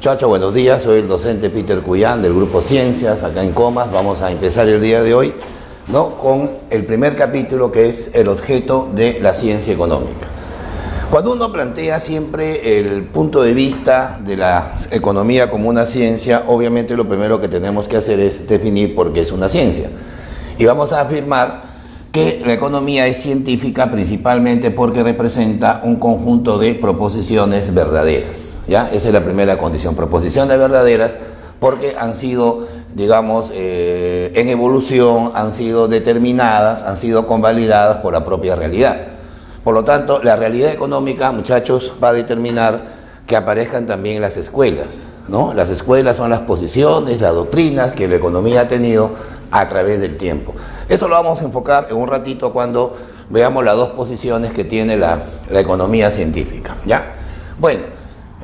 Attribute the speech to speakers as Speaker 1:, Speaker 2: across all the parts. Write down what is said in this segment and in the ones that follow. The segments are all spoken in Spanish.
Speaker 1: Muchachos, buenos días. Soy el docente Peter Cuyán del Grupo Ciencias, acá en Comas. Vamos a empezar el día de hoy, ¿no?, con el primer capítulo, que es el objeto de la ciencia económica. Cuando uno plantea siempre el punto de vista de la economía como una ciencia, obviamente lo primero que tenemos que hacer es definir por qué es una ciencia. Y vamos a afirmar que la economía es científica principalmente porque representa un conjunto de proposiciones verdaderas, ¿ya? Esa es la primera condición, proposiciones verdaderas, porque han sido, digamos, en evolución, han sido determinadas, han sido convalidadas por la propia realidad. Por lo tanto, la realidad económica, muchachos, va a determinar que aparezcan también las escuelas, ¿no? Las escuelas son las posiciones, las doctrinas que la economía ha tenido a través del tiempo. Eso lo vamos a enfocar en un ratito cuando veamos las dos posiciones que tiene la economía científica, ¿ya? Bueno,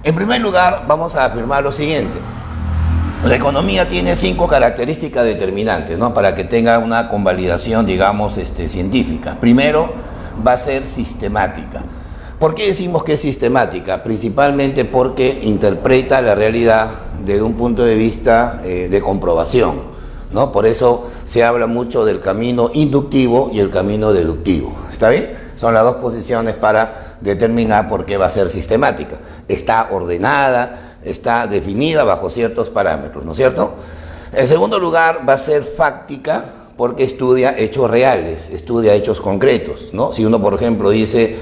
Speaker 1: en primer lugar vamos a afirmar lo siguiente. La economía tiene 5 características determinantes, ¿no?, para que tenga una convalidación, digamos, científica. Primero, va a ser sistemática. ¿Por qué decimos que es sistemática? Principalmente porque interpreta la realidad desde un punto de vista de comprobación, ¿no? Por eso se habla mucho del camino inductivo y el camino deductivo. ¿Está bien? Son las dos posiciones para determinar por qué va a ser sistemática. Está ordenada, está definida bajo ciertos parámetros, ¿no es cierto? En segundo lugar, va a ser fáctica porque estudia hechos reales, estudia hechos concretos, ¿no? Si uno, por ejemplo, dice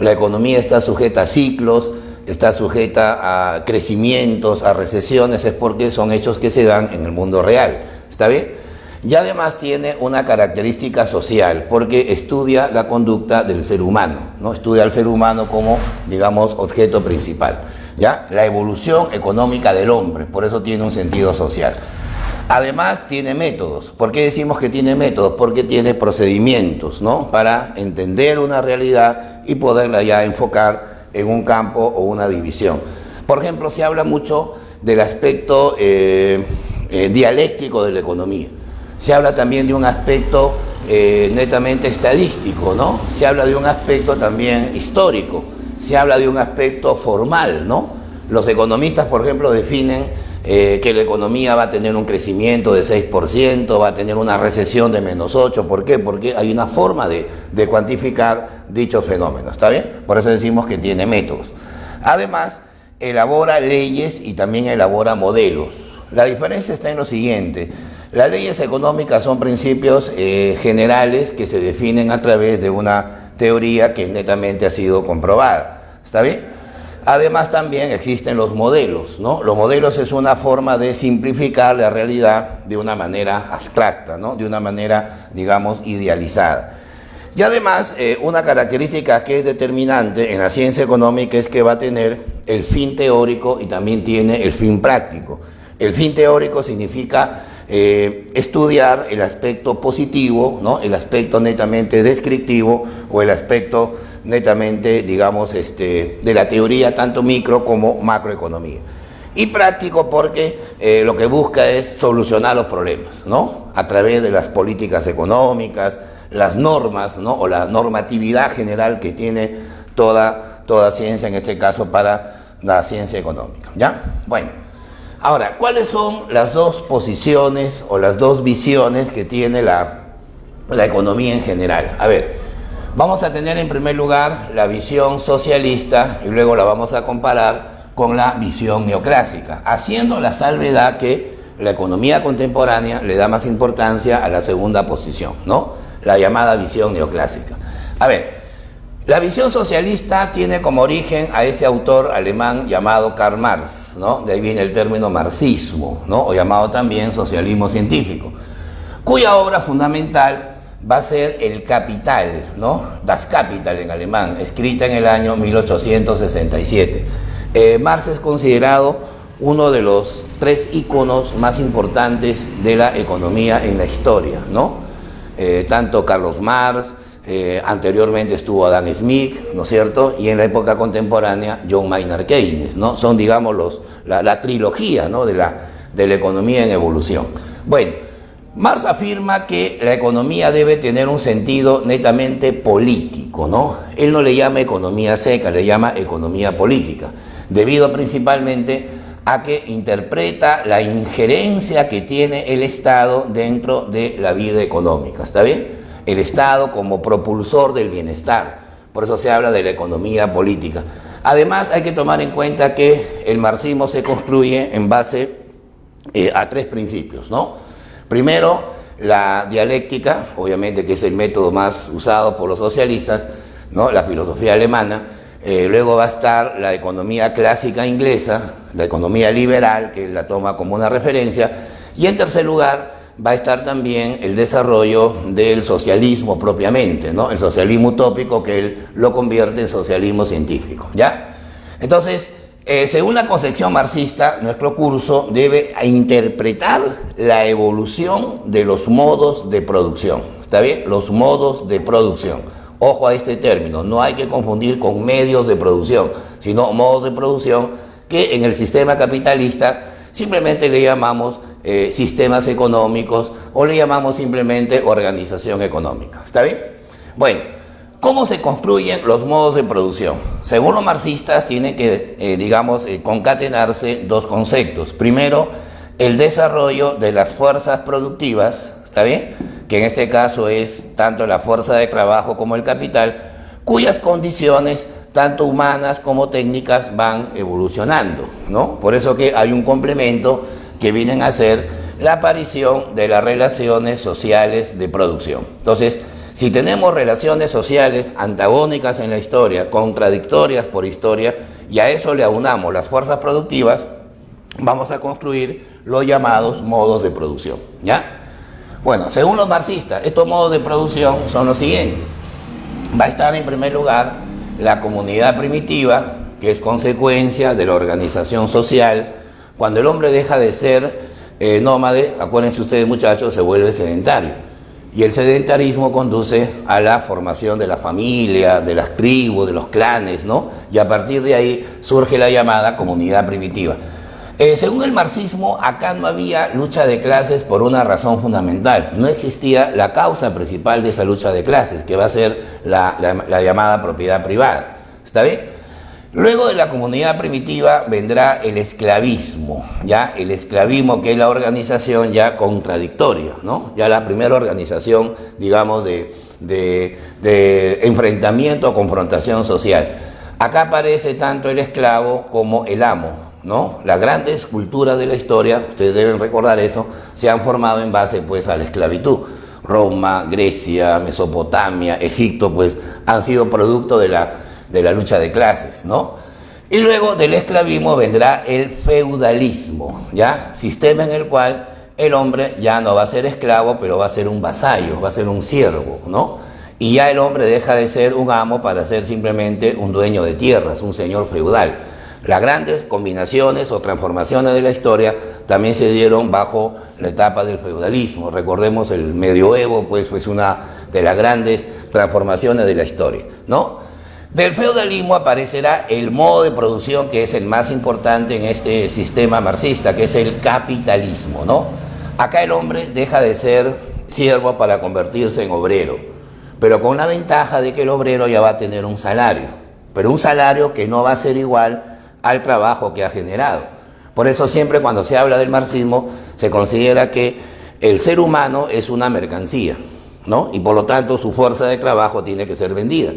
Speaker 1: la economía está sujeta a ciclos, está sujeta a crecimientos, a recesiones, es porque son hechos que se dan en el mundo real. ¿Está bien? Y además tiene una característica social, porque estudia la conducta del ser humano, ¿no? Estudia al ser humano como, digamos, objeto principal, ¿ya? La evolución económica del hombre, por eso tiene un sentido social. Además tiene métodos. ¿Por qué decimos que tiene métodos? Porque tiene procedimientos, ¿no?, para entender una realidad y poderla ya enfocar en un campo o una división. Por ejemplo, se habla mucho del aspecto dialéctico de la economía. Se habla también de un aspecto netamente estadístico, ¿no? Se habla de un aspecto también histórico. Se habla de un aspecto formal, ¿no? Los economistas, por ejemplo, definen que la economía va a tener un crecimiento de 6%, va a tener una recesión de -8%. ¿Por qué? Porque hay una forma de cuantificar dichos fenómenos, ¿está bien? Por eso decimos que tiene métodos. Además, elabora leyes y también elabora modelos. La diferencia está en lo siguiente. Las leyes económicas son principios generales que se definen a través de una teoría que netamente ha sido comprobada, ¿está bien? Además también existen los modelos, ¿no? Los modelos es una forma de simplificar la realidad de una manera abstracta, ¿no?, de una manera, digamos, idealizada. Y además, una característica que es determinante en la ciencia económica es que va a tener el fin teórico y también tiene el fin práctico. El fin teórico significa estudiar el aspecto positivo, ¿no?, el aspecto netamente descriptivo o el aspecto netamente, digamos, de la teoría tanto micro como macroeconomía. Y práctico porque lo que busca es solucionar los problemas, ¿no?, a través de las políticas económicas, las normas, ¿no?, o la normatividad general que tiene toda ciencia, en este caso para la ciencia económica, ¿ya? Bueno, ahora, ¿cuáles son las dos posiciones o las dos visiones que tiene la economía en general? A ver, vamos a tener en primer lugar la visión socialista y luego la vamos a comparar con la visión neoclásica, haciendo la salvedad que la economía contemporánea le da más importancia a la segunda posición, ¿no?, la llamada visión neoclásica. A ver, la visión socialista tiene como origen a este autor alemán llamado Karl Marx, ¿no? De ahí viene el término marxismo, ¿no?, o llamado también socialismo científico, cuya obra fundamental va a ser El Capital, ¿no?, Das Kapital en alemán, escrita en el año 1867. Marx es considerado uno de los 3 íconos más importantes de la economía en la historia, ¿no? Tanto Carlos Marx, anteriormente estuvo Adam Smith, ¿no es cierto?, y en la época contemporánea John Maynard Keynes, ¿no? Son, digamos, la trilogía, ¿no?, de la economía en evolución. Bueno, Marx afirma que la economía debe tener un sentido netamente político, ¿no? Él no le llama economía seca, le llama economía política, debido principalmente a que interpreta la injerencia que tiene el Estado dentro de la vida económica, ¿está bien? El Estado como propulsor del bienestar, por eso se habla de la economía política. Además, hay que tomar en cuenta que el marxismo se construye en base a tres principios, ¿no? Primero, la dialéctica, obviamente que es el método más usado por los socialistas, ¿no? La filosofía alemana. Luego va a estar la economía clásica inglesa, la economía liberal, que la toma como una referencia, y en tercer lugar va a estar también el desarrollo del socialismo propiamente, ¿no? El socialismo utópico, que él lo convierte en socialismo científico, ¿ya? Entonces, según la concepción marxista, nuestro curso debe interpretar la evolución de los modos de producción, ¿está bien? Los modos de producción. Ojo a este término, no hay que confundir con medios de producción, sino modos de producción que en el sistema capitalista simplemente le llamamos sistemas económicos o le llamamos simplemente organización económica. ¿Está bien? Bueno, ¿cómo se construyen los modos de producción? Según los marxistas tienen que, concatenarse dos conceptos. Primero, el desarrollo de las fuerzas productivas, ¿está bien?, que en este caso es tanto la fuerza de trabajo como el capital, cuyas condiciones, tanto humanas como técnicas, van evolucionando, ¿no? Por eso que hay un complemento que vienen a ser la aparición de las relaciones sociales de producción. Entonces, si tenemos relaciones sociales antagónicas en la historia, contradictorias por historia, y a eso le aunamos las fuerzas productivas, vamos a construir los llamados modos de producción, ¿ya? Bueno, según los marxistas, estos modos de producción son los siguientes. Va a estar en primer lugar la comunidad primitiva, que es consecuencia de la organización social. Cuando el hombre deja de ser nómade, acuérdense ustedes muchachos, se vuelve sedentario. Y el sedentarismo conduce a la formación de la familia, de las tribus, de los clanes, ¿no? Y a partir de ahí surge la llamada comunidad primitiva. Según el marxismo, acá no había lucha de clases por una razón fundamental. No existía la causa principal de esa lucha de clases, que va a ser la llamada propiedad privada. ¿Está bien? Luego de la comunidad primitiva vendrá el esclavismo, ¿ya? El esclavismo, que es la organización ya contradictoria, ¿no? Ya la primera organización, digamos, de enfrentamiento o confrontación social. Acá aparece tanto el esclavo como el amo, ¿no? Las grandes culturas de la historia, ustedes deben recordar eso, se han formado en base pues a la esclavitud. Roma, Grecia, Mesopotamia, Egipto, pues han sido producto de la lucha de clases, ¿no? Y luego del esclavismo vendrá el feudalismo, ¿ya? Sistema en el cual el hombre ya no va a ser esclavo, pero va a ser un vasallo, va a ser un siervo, ¿no? Y ya el hombre deja de ser un amo para ser simplemente un dueño de tierras, un señor feudal. Las grandes combinaciones o transformaciones de la historia también se dieron bajo la etapa del feudalismo. Recordemos el medioevo, pues fue una de las grandes transformaciones de la historia, ¿no? Del feudalismo aparecerá el modo de producción que es el más importante en este sistema marxista, que es el capitalismo, ¿no? Acá el hombre deja de ser siervo para convertirse en obrero, pero con la ventaja de que el obrero ya va a tener un salario, pero un salario que no va a ser igual al trabajo que ha generado. Por eso siempre cuando se habla del marxismo se considera que el ser humano es una mercancía, ¿no? Y por lo tanto su fuerza de trabajo tiene que ser vendida.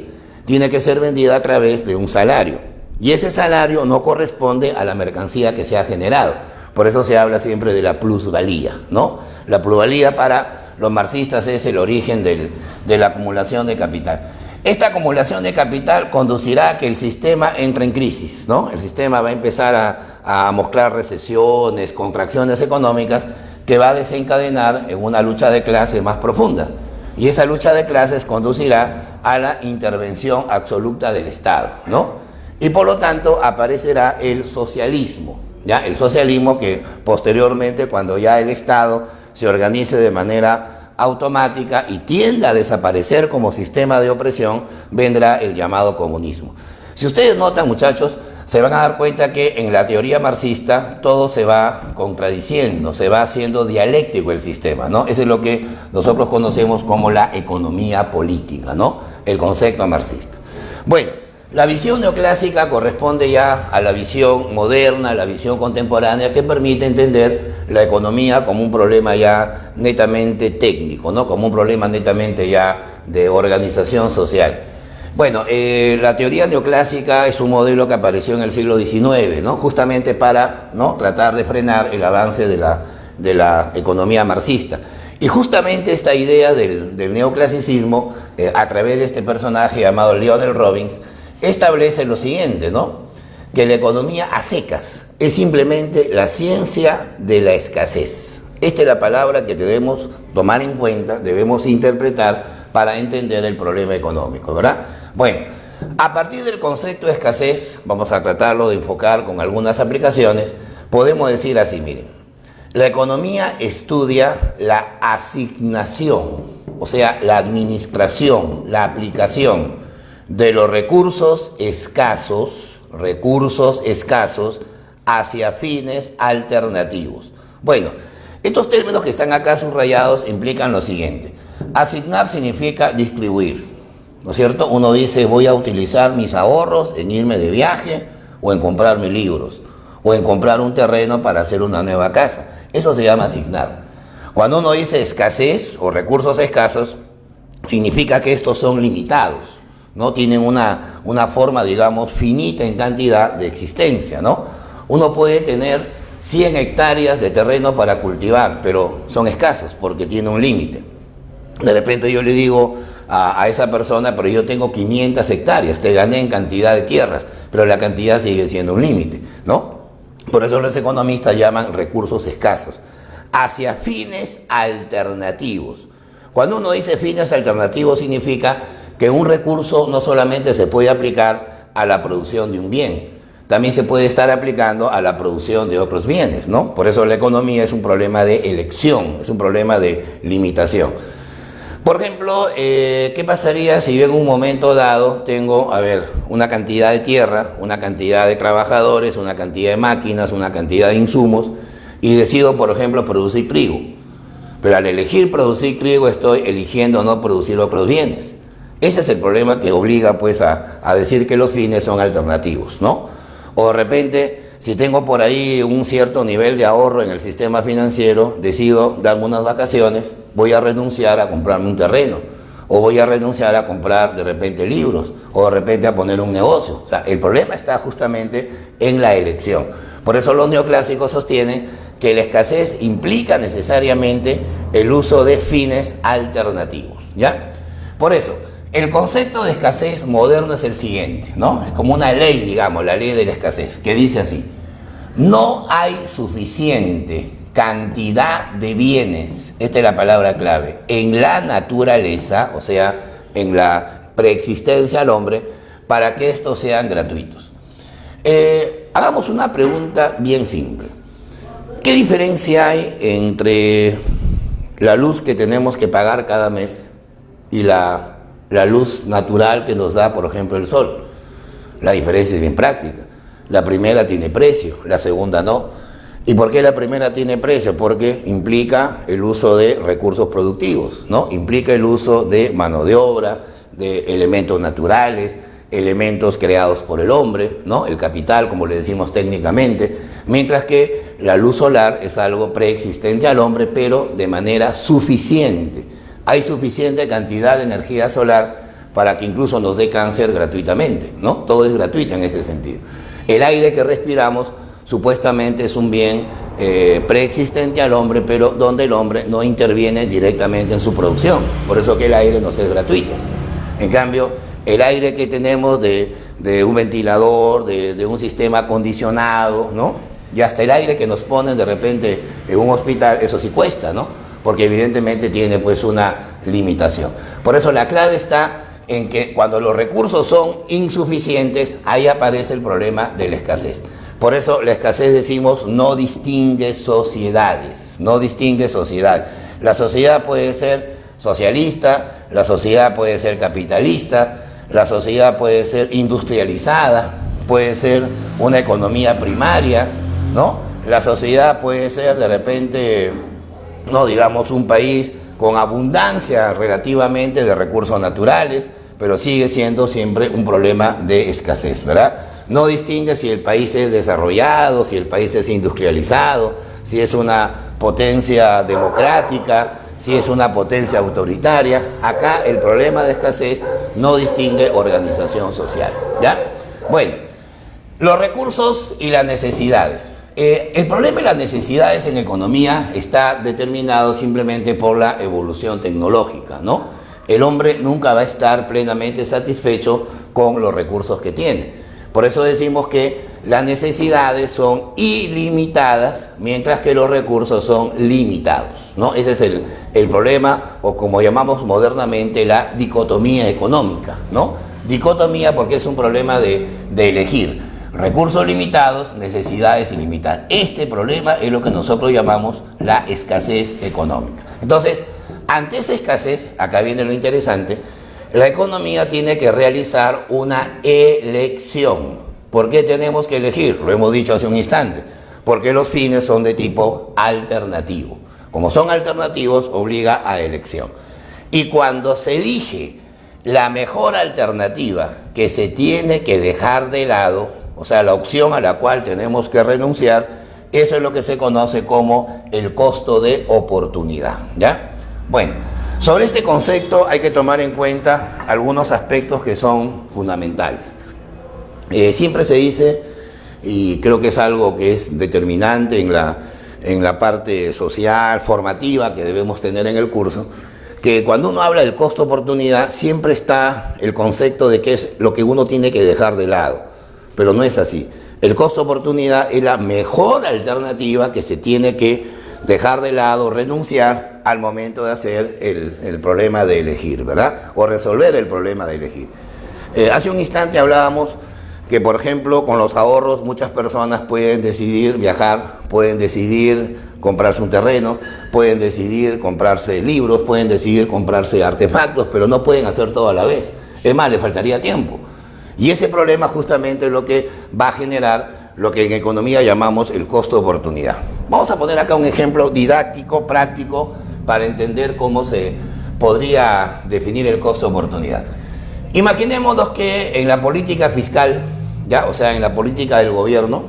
Speaker 1: Tiene que ser vendida a través de un salario. Y ese salario no corresponde a la mercancía que se ha generado. Por eso se habla siempre de la plusvalía, ¿no? La plusvalía para los marxistas es el origen de la acumulación de capital. Esta acumulación de capital conducirá a que el sistema entre en crisis, ¿no? El sistema va a empezar a mostrar recesiones, contracciones económicas que va a desencadenar en una lucha de clases más profunda. Y esa lucha de clases conducirá a la intervención absoluta del Estado, ¿no? Y por lo tanto aparecerá el socialismo, ¿ya? El socialismo que posteriormente, cuando ya el Estado se organice de manera automática y tienda a desaparecer como sistema de opresión, vendrá el llamado comunismo. Si ustedes notan, muchachos, se van a dar cuenta que en la teoría marxista todo se va contradiciendo, se va haciendo dialéctico el sistema, ¿no? Eso es lo que nosotros conocemos como la economía política, ¿no? El concepto marxista. Bueno, La visión neoclásica corresponde ya a la visión moderna, a la visión contemporánea, que permite entender la economía como un problema ya netamente técnico, ¿no? Como un problema netamente ya de organización social. Bueno, la teoría neoclásica es un modelo que apareció en el siglo XIX, ¿no? Justamente para, ¿no?, tratar de frenar el avance de la economía marxista. Y justamente esta idea del neoclasicismo, a través de este personaje llamado Lionel Robbins, establece lo siguiente, ¿no? Que la economía a secas es simplemente la ciencia de la escasez. Esta es la palabra que debemos tomar en cuenta, debemos interpretar para entender el problema económico, ¿verdad? Bueno, a partir del concepto de escasez, vamos a tratarlo de enfocar con algunas aplicaciones, podemos decir así, miren, la economía estudia la asignación, o sea, la administración, la aplicación de los recursos escasos hacia fines alternativos. Bueno, estos términos que están acá subrayados implican lo siguiente. Asignar significa distribuir, ¿no es cierto? Uno dice, voy a utilizar mis ahorros en irme de viaje, o en comprarme libros, o en comprar un terreno para hacer una nueva casa. Eso se llama asignar. Cuando uno dice escasez o recursos escasos, significa que estos son limitados, ¿no? Tienen una forma, digamos, finita en cantidad de existencia, ¿no? Uno puede tener 100 hectáreas de terreno para cultivar, pero son escasos porque tiene un límite. De repente yo le digo a esa persona, pero yo tengo 500 hectáreas, te gané en cantidad de tierras, pero la cantidad sigue siendo un límite, ¿no? Por eso los economistas llaman recursos escasos, hacia fines alternativos. Cuando uno dice fines alternativos significa que un recurso no solamente se puede aplicar a la producción de un bien, también se puede estar aplicando a la producción de otros bienes, ¿no? Por eso la economía es un problema de elección, es un problema de limitación. Por ejemplo, ¿qué pasaría si yo en un momento dado tengo, una cantidad de tierra, una cantidad de trabajadores, una cantidad de máquinas, una cantidad de insumos, y decido, por ejemplo, producir trigo? Pero al elegir producir trigo estoy eligiendo no producir otros bienes. Ese es el problema que obliga pues a decir que los fines son alternativos, ¿no? O de repente, si tengo por ahí un cierto nivel de ahorro en el sistema financiero, decido darme unas vacaciones, voy a renunciar a comprarme un terreno, o voy a renunciar a comprar de repente libros, o de repente a poner un negocio. O sea, el problema está justamente en la elección. Por eso los neoclásicos sostienen que la escasez implica necesariamente el uso de fines alternativos, ¿ya? Por eso, el concepto de escasez moderno es el siguiente, ¿no? Es como una ley, digamos, la ley de la escasez, que dice así: no hay suficiente cantidad de bienes, esta es la palabra clave, en la naturaleza, o sea, en la preexistencia al hombre, para que estos sean gratuitos. Hagamos una pregunta bien simple. ¿Qué diferencia hay entre la luz que tenemos que pagar cada mes y la luz natural que nos da, por ejemplo, el sol? La diferencia es bien práctica. La primera tiene precio, la segunda no. ¿Y por qué la primera tiene precio? Porque implica el uso de recursos productivos, ¿no? Implica el uso de mano de obra, de elementos naturales, elementos creados por el hombre, ¿no? El capital, como le decimos técnicamente, mientras que la luz solar es algo preexistente al hombre, pero de manera suficiente. Hay suficiente cantidad de energía solar para que incluso nos dé cáncer gratuitamente, ¿no? Todo es gratuito en ese sentido. El aire que respiramos supuestamente es un bien preexistente al hombre, pero donde el hombre no interviene directamente en su producción. Por eso que el aire nos es gratuito. En cambio, el aire que tenemos de un ventilador, de un sistema acondicionado, ¿no? Y hasta el aire que nos ponen de repente en un hospital, eso sí cuesta, ¿no? Porque evidentemente tiene pues una limitación. Por eso la clave está en que cuando los recursos son insuficientes, ahí aparece el problema de la escasez. Por eso la escasez, decimos, no distingue sociedades, no distingue sociedades. La sociedad puede ser socialista, la sociedad puede ser capitalista, la sociedad puede ser industrializada, puede ser una economía primaria, ¿no? La sociedad puede ser de repente, no digamos, un país con abundancia relativamente de recursos naturales, pero sigue siendo siempre un problema de escasez, ¿verdad? No distingue si el país es desarrollado, si el país es industrializado, si es una potencia democrática, si es una potencia autoritaria. Acá el problema de escasez no distingue organización social, ¿ya? Bueno, los recursos y las necesidades. El problema y las necesidades en economía está determinado simplemente por la evolución tecnológica, ¿no? El hombre nunca va a estar plenamente satisfecho con los recursos que tiene. Por eso decimos que las necesidades son ilimitadas, mientras que los recursos son limitados, ¿no? Ese es el problema, o como llamamos modernamente, la dicotomía económica, ¿no? Dicotomía porque es un problema de elegir. Recursos limitados, necesidades ilimitadas. Este problema es lo que nosotros llamamos la escasez económica. Entonces, ante esa escasez, acá viene lo interesante, la economía tiene que realizar una elección. ¿Por qué tenemos que elegir? Lo hemos dicho hace un instante. Porque los fines son de tipo alternativo. Como son alternativos, obliga a elección. Y cuando se elige la mejor alternativa que se tiene que dejar de lado, o sea, la opción a la cual tenemos que renunciar, eso es lo que se conoce como el costo de oportunidad, ¿ya? Bueno, sobre este concepto hay que tomar en cuenta algunos aspectos que son fundamentales. Siempre se dice, y creo que es algo que es determinante en la parte social, formativa que debemos tener en el curso, que cuando uno habla del costo oportunidad siempre está el concepto de que es lo que uno tiene que dejar de lado, pero no es así. El costo oportunidad es la mejor alternativa que se tiene que dejar de lado, renunciar al momento de hacer el problema de elegir, ¿verdad? O resolver el problema de elegir. Hace un instante hablábamos que, por ejemplo, con los ahorros muchas personas pueden decidir viajar, pueden decidir comprarse un terreno, pueden decidir comprarse libros, pueden decidir comprarse artefactos, pero no pueden hacer todo a la vez. Es más, les faltaría tiempo. Y ese problema justamente es lo que va a generar lo que en economía llamamos el costo de oportunidad. Vamos a poner acá un ejemplo didáctico, práctico, para entender cómo se podría definir el costo de oportunidad. Imaginémonos que en la política fiscal, ya, o sea, en la política del gobierno,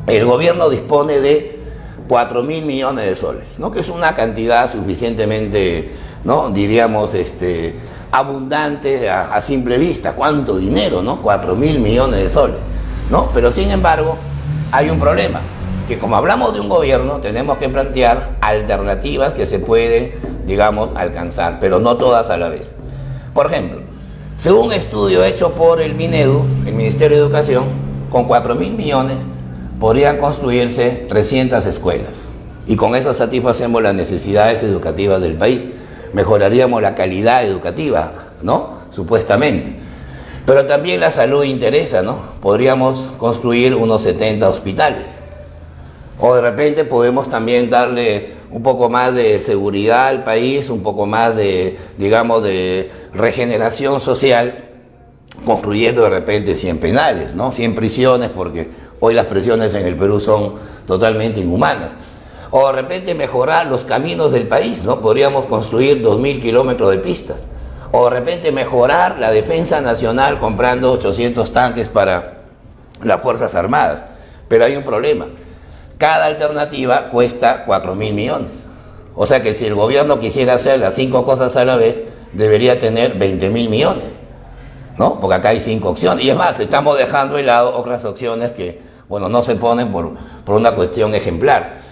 Speaker 1: el gobierno dispone de 4.000 millones de soles, ¿no? Que es una cantidad suficientemente, ¿no? Diríamos, abundante a simple vista. ¿Cuánto dinero, no? 4.000 millones de soles, ¿no? Pero sin embargo, hay un problema, que como hablamos de un gobierno, tenemos que plantear alternativas que se pueden, digamos, alcanzar, pero no todas a la vez. Por ejemplo, según un estudio hecho por el Minedu, el Ministerio de Educación, con 4.000 millones podrían construirse 300 escuelas. Y con eso satisfacemos las necesidades educativas del país. Mejoraríamos la calidad educativa, ¿no? Supuestamente. Pero también la salud interesa, ¿no? Podríamos construir unos 70 hospitales. O de repente podemos también darle un poco más de seguridad al país, un poco más de, digamos, de regeneración social, construyendo de repente 100 penales, ¿no? 100 prisiones, porque hoy las prisiones en el Perú son totalmente inhumanas. O de repente mejorar los caminos del país, ¿no? Podríamos construir 2.000 kilómetros de pistas. O de repente mejorar la defensa nacional comprando 800 tanques para las Fuerzas Armadas. Pero hay un problema. Cada alternativa cuesta 4.000 millones. O sea que si el gobierno quisiera hacer las 5 cosas a la vez, debería tener 20.000 millones, ¿no? Porque acá hay 5 opciones. Y es más, estamos dejando de lado otras opciones que, bueno, no se ponen por una cuestión ejemplar.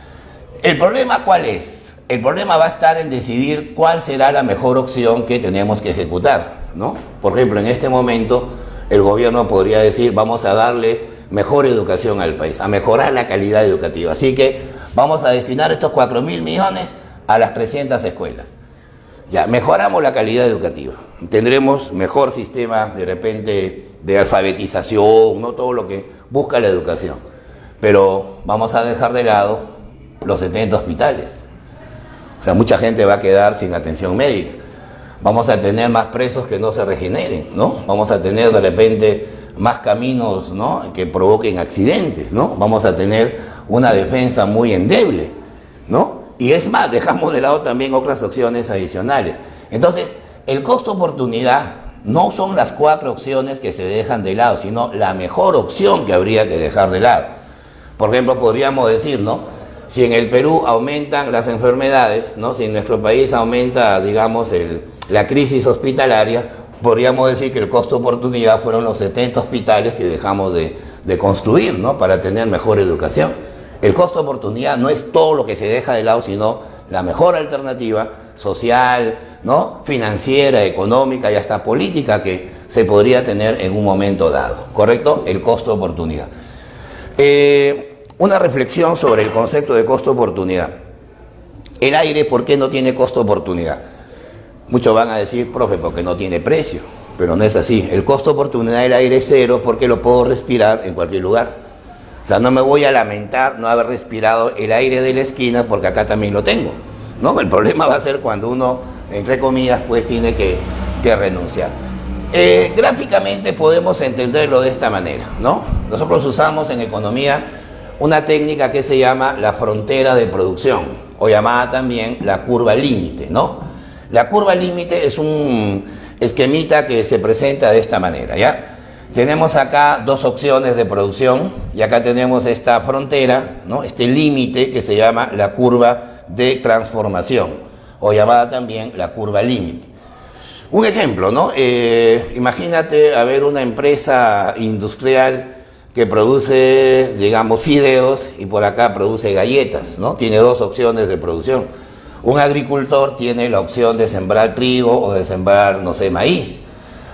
Speaker 1: ¿El problema cuál es? El problema va a estar en decidir cuál será la mejor opción que tenemos que ejecutar, ¿no? Por ejemplo, en este momento, el gobierno podría decir, vamos a darle mejor educación al país, a mejorar la calidad educativa. Así que vamos a destinar estos 4.000 millones a las 300 escuelas. Ya, mejoramos la calidad educativa. Tendremos mejor sistema, de repente, de alfabetización, no todo lo que busca la educación. Pero vamos a dejar de lado los 70 hospitales. O sea, mucha gente va a quedar sin atención médica. Vamos a tener más presos que no se regeneren, ¿no? Vamos a tener de repente más caminos, ¿no? Que provoquen accidentes, ¿no? Vamos a tener una defensa muy endeble, ¿no? Y es más, dejamos de lado también otras opciones adicionales. Entonces, el costo oportunidad no son las 4 opciones que se dejan de lado, sino la mejor opción que habría que dejar de lado. Por ejemplo, podríamos decir, ¿no? Si en el Perú aumentan las enfermedades, ¿no? Si en nuestro país aumenta, digamos, la crisis hospitalaria, podríamos decir que el costo-oportunidad fueron los 70 hospitales que dejamos de construir, ¿no? Para tener mejor educación. El costo-oportunidad no es todo lo que se deja de lado, sino la mejor alternativa social, ¿no? Financiera, económica y hasta política que se podría tener en un momento dado, ¿correcto? El costo-oportunidad. Una reflexión sobre el concepto de costo-oportunidad. El aire, ¿por qué no tiene costo-oportunidad? Muchos van a decir, profe, porque no tiene precio, pero no es así. El costo-oportunidad del aire es cero porque lo puedo respirar en cualquier lugar. O sea, no me voy a lamentar no haber respirado el aire de la esquina porque acá también lo tengo, ¿no? El problema va a ser cuando uno, entre comillas, pues tiene que renunciar. Gráficamente podemos entenderlo de esta manera, ¿no? Nosotros usamos en economía una técnica que se llama la frontera de producción, o llamada también la curva límite, ¿no? La curva límite es un esquemita que se presenta de esta manera, ¿ya? Tenemos acá 2 opciones de producción y acá tenemos esta frontera, ¿no? Este límite que se llama la curva de transformación, o llamada también la curva límite. Un ejemplo, ¿no? Imagínate haber una empresa industrial que produce, digamos, fideos y por acá produce galletas, ¿no? Tiene 2 opciones de producción. Un agricultor tiene la opción de sembrar trigo o de sembrar, no sé, maíz.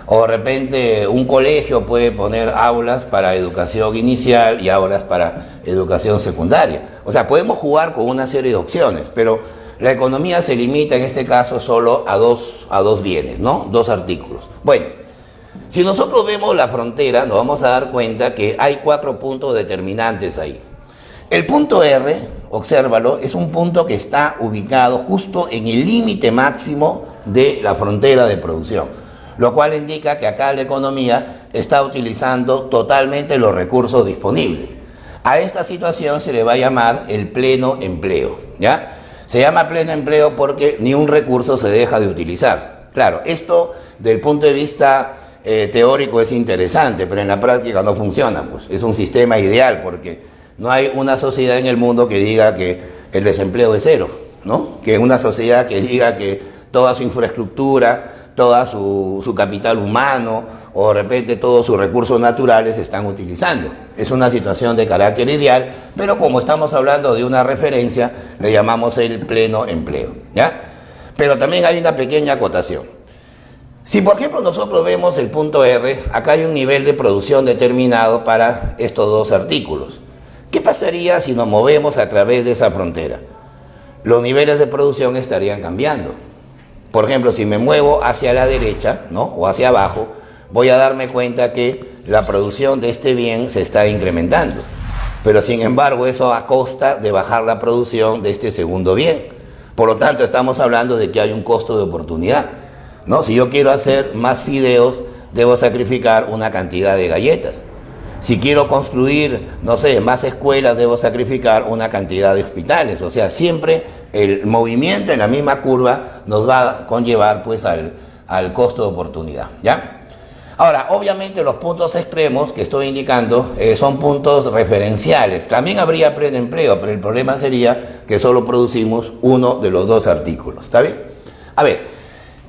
Speaker 1: O de repente un colegio puede poner aulas para educación inicial y aulas para educación secundaria. O sea, podemos jugar con una serie de opciones, pero la economía se limita en este caso solo a dos bienes, ¿no? 2 artículos. Bueno, si nosotros vemos la frontera, nos vamos a dar cuenta que hay 4 puntos determinantes ahí. El punto R, obsérvalo, es un punto que está ubicado justo en el límite máximo de la frontera de producción, lo cual indica que acá la economía está utilizando totalmente los recursos disponibles. A esta situación se le va a llamar el pleno empleo, ¿ya? Se llama pleno empleo porque ni un recurso se deja de utilizar. Claro, esto del punto de vista teórico es interesante, pero en la práctica no funciona, pues. Es un sistema ideal porque no hay una sociedad en el mundo que diga que el desempleo es cero, ¿no? Que una sociedad que diga que toda su infraestructura, todo su capital humano o de repente todos sus recursos naturales se están utilizando. Es una situación de carácter ideal, pero como estamos hablando de una referencia, le llamamos el pleno empleo, ¿ya? Pero también hay una pequeña acotación. Si por ejemplo nosotros vemos el punto R, acá hay un nivel de producción determinado para estos 2 artículos. ¿Qué pasaría si nos movemos a través de esa frontera? Los niveles de producción estarían cambiando. Por ejemplo, si me muevo hacia la derecha, ¿no? O hacia abajo, voy a darme cuenta que la producción de este bien se está incrementando. Pero sin embargo, eso a costa de bajar la producción de este segundo bien. Por lo tanto, estamos hablando de que hay un costo de oportunidad, ¿no? Si yo quiero hacer más fideos, debo sacrificar una cantidad de galletas. Si quiero construir, no sé, más escuelas, debo sacrificar una cantidad de hospitales. O sea, siempre el movimiento en la misma curva nos va a conllevar pues al costo de oportunidad, ¿ya? Ahora, obviamente los puntos extremos que estoy indicando son puntos referenciales. También habría pleno empleo, pero el problema sería que solo producimos uno de los 2 artículos, ¿está bien? A ver,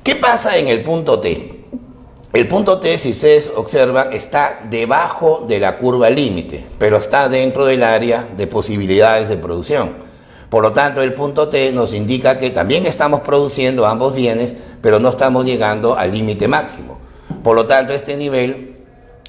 Speaker 1: ¿qué pasa en el punto T? El punto T, si ustedes observan, está debajo de la curva límite, pero está dentro del área de posibilidades de producción. Por lo tanto, el punto T nos indica que también estamos produciendo ambos bienes, pero no estamos llegando al límite máximo. Por lo tanto, este nivel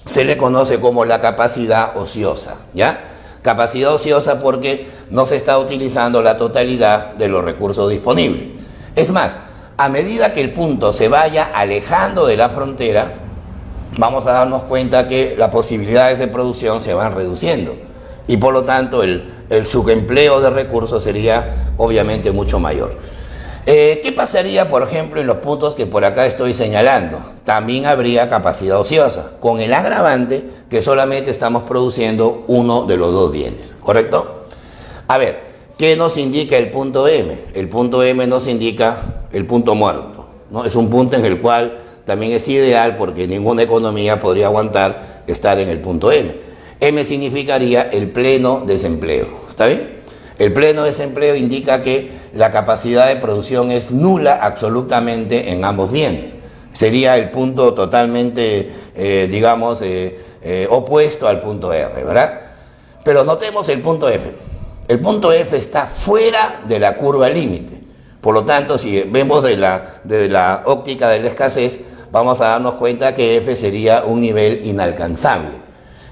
Speaker 1: se le conoce como la capacidad ociosa, ¿ya? Capacidad ociosa porque no se está utilizando la totalidad de los recursos disponibles. Es más, a medida que el punto se vaya alejando de la frontera, vamos a darnos cuenta que las posibilidades de producción se van reduciendo y por lo tanto el subempleo de recursos sería obviamente mucho mayor. ¿Qué pasaría, por ejemplo, en los puntos que por acá estoy señalando? También habría capacidad ociosa, con el agravante que solamente estamos produciendo uno de los 2 bienes, ¿correcto? A ver, ¿qué nos indica el punto M? El punto M nos indica el punto muerto, ¿no? Es un punto en el cual también es ideal porque ninguna economía podría aguantar estar en el punto M. M significaría el pleno desempleo, ¿está bien? El pleno desempleo indica que la capacidad de producción es nula absolutamente en ambos bienes. Sería el punto totalmente, opuesto al punto R, ¿verdad? Pero notemos el punto F. El punto F está fuera de la curva límite. Por lo tanto, si vemos desde la óptica de la escasez, vamos a darnos cuenta que F sería un nivel inalcanzable.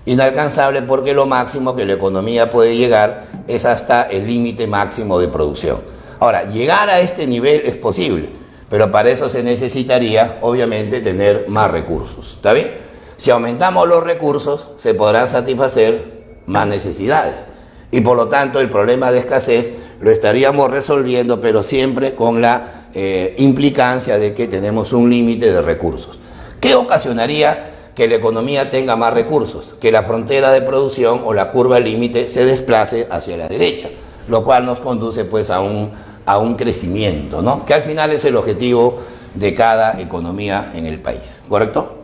Speaker 1: Inalcanzable porque lo máximo que la economía puede llegar es hasta el límite máximo de producción. Ahora, llegar a este nivel es posible, pero para eso se necesitaría, obviamente, tener más recursos. ¿Está bien? Si aumentamos los recursos, se podrán satisfacer más necesidades. Y por lo tanto, el problema de escasez lo estaríamos resolviendo, pero siempre con la implicancia de que tenemos un límite de recursos. ¿Qué ocasionaría que la economía tenga más recursos? Que la frontera de producción o la curva límite se desplace hacia la derecha, lo cual nos conduce pues a un crecimiento, ¿no? Que al final es el objetivo de cada economía en el país, ¿correcto?